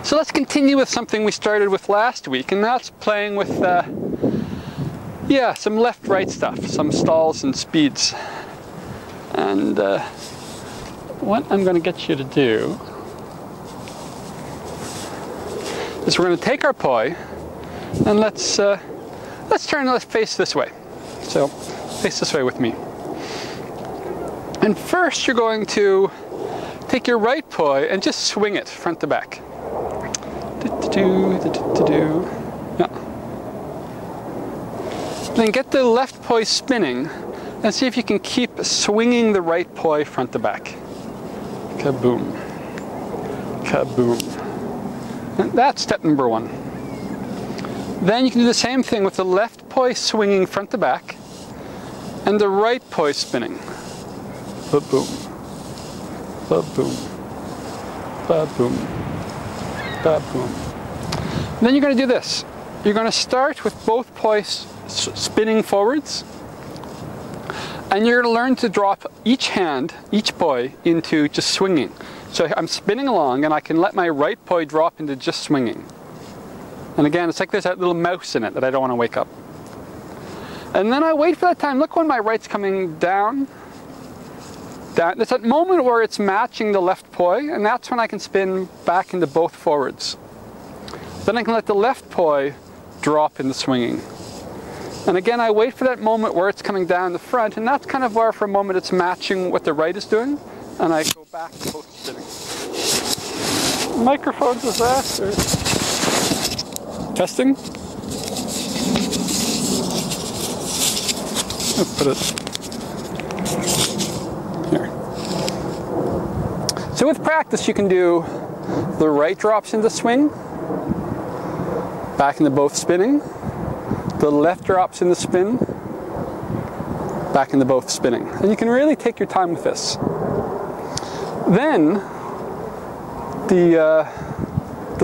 So let's continue with something we started with last week, and that's playing with, some left-right stuff, some stalls and speeds. And what I'm going to get you to do is we're going to take our poi, and let's face this way. So face this way with me. And first you're going to take your right poi and just swing it front to back. Yeah. Then get the left poi spinning and see if you can keep swinging the right poi front to back. Kaboom. Kaboom. And that's step number one. Then you can do the same thing with the left poi swinging front to back and the right poi spinning. Ba-boom. Ba-boom. Ba-boom. Ba-boom. Then you're going to do this. You're going to start with both pois spinning forwards, and you're going to learn to drop each hand, each poi, into just swinging. So I'm spinning along, and I can let my right poi drop into just swinging. And again, it's like there's that little mouse in it that I don't want to wake up. And then I wait for that time. Look when my right's coming down. There's that moment where it's matching the left poi, and that's when I can spin back into both forwards. Then I can let the left poi drop into swinging. And again, I wait for that moment where it's coming down the front, and that's kind of where for a moment it's matching what the right is doing, and I go back to both spinning. Microphone disaster. Testing. Let's put it here. So with practice, you can do the right drops into swing, back into both spinning, the left drops in the spin, back into both spinning. And you can really take your time with this. Then, the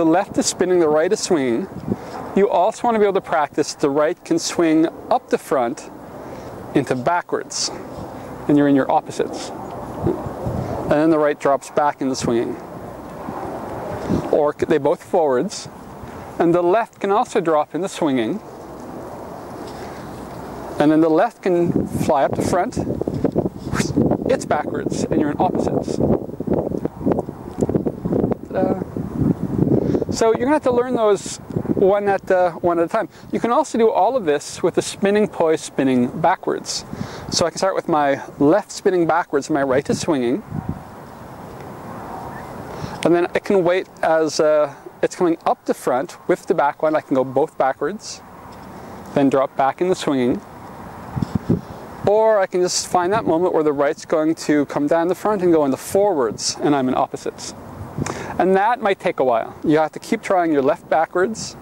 left is spinning, the right is swinging. You also want to be able to practice the right can swing up the front into backwards, and you're in your opposites. And then the right drops back into swinging. Or they both forwards, and the left can also drop into swinging. And then the left can fly up the front, it's backwards, and you're in opposites. So you're going to have to learn those one at a time. You can also do all of this with the spinning poi spinning backwards. So I can start with my left spinning backwards and my right is swinging. And then I can wait as it's coming up the front with the back one. I can go both backwards, then drop back into swinging. Or I can just find that moment where the right's going to come down the front and go into forwards, and I'm in opposites. And that might take a while. You have to keep trying your left backwards,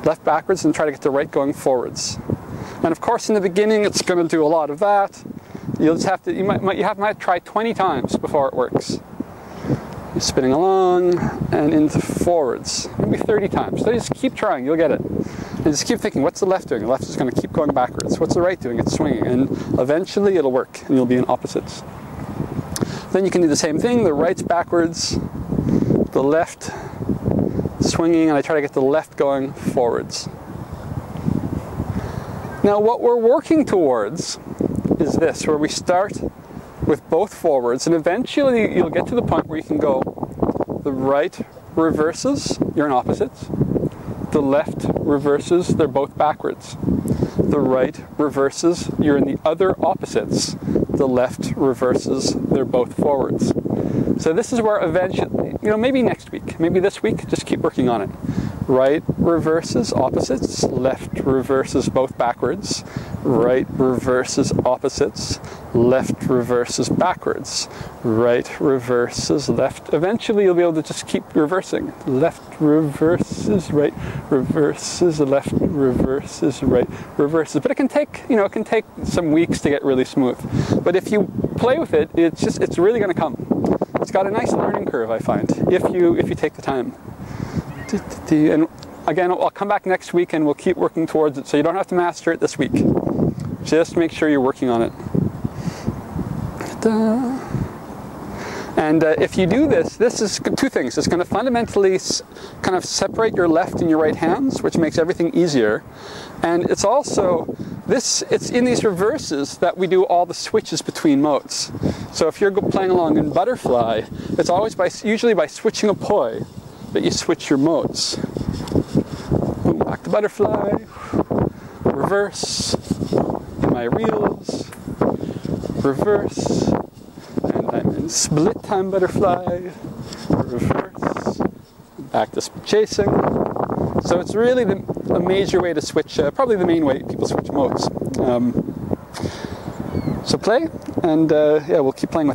and try to get the right going forwards. And of course, in the beginning, it's going to do a lot of that. You'll just have to, you might try 20 times before it works. You're spinning along and into forwards, maybe 30 times. So just keep trying, you'll get it. And just keep thinking, what's the left doing? The left is going to keep going backwards. What's the right doing? It's swinging. And eventually it'll work, and you'll be in opposites. Then you can do the same thing. The right's backwards, the left swinging, and I try to get the left going forwards. Now what we're working towards is this, where we start with both forwards, and eventually you'll get to the point where you can go, the right reverses, you're in opposites. The left reverses, they're both backwards. The right reverses, you're in the other opposites. The left reverses, they're both forwards. So this is where eventually, maybe next week, maybe this week, just keep working on it. Right reverses opposites, left reverses both backwards, right reverses opposites, left reverses backwards, right reverses left. Eventually you'll be able to just keep reversing. Left reverses, right reverses, left reverses, right reverses. But it can take, it can take some weeks to get really smooth. But if you play with it, it's really going to come. It's got a nice learning curve, I find, if you take the time. And again, I'll come back next week and we'll keep working towards it, so you don't have to master it this week. Just make sure you're working on it. And if you do this, this is two things. It's going to fundamentally kind of separate your left and your right hands, which makes everything easier. And it's also, it's in these reverses that we do all the switches between modes. So if you're playing along in butterfly, it's always usually by switching a poi that you switch your modes. Boom, back to butterfly, reverse, in my reels, reverse, and I'm in split time butterfly, reverse, back to chasing. So it's really a major way to switch, probably the main way people switch modes. So play, and yeah, we'll keep playing with that.